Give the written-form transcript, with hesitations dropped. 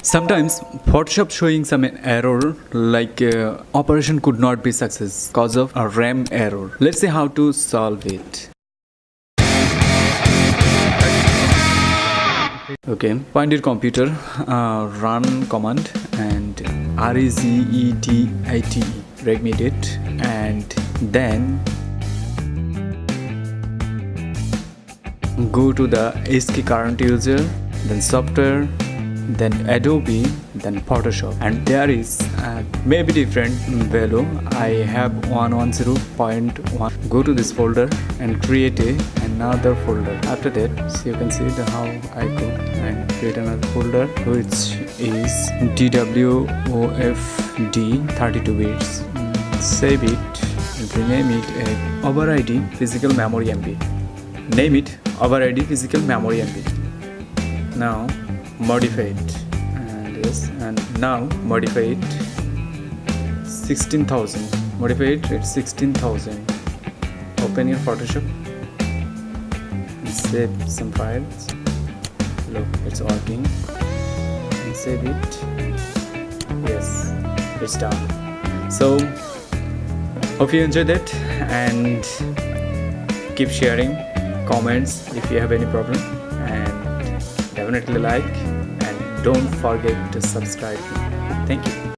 Sometimes Photoshop showing some error like operation could not be success cause of a RAM error. Let's see how to solve it. Okay, find your computer, run command and resetite, regedit, and then go to the SK current user, then software, then Adobe, then Photoshop, and there is maybe different value. I have 110.1. Go to this folder and create another folder. After that, so you can see how I go and create another folder which is DWOFD 32 bits. Save it and rename it as override physical memory MB. Name it override physical memory MB. Now modify it, and yes, and now modify it 16,000. Modify it at 16,000. Open your Photoshop and save some files. Look, it's working. And save it. Yes, it's done. So hope you enjoyed it, and keep sharing comments if you have any problem, and definitely like, and don't forget to subscribe. Thank you.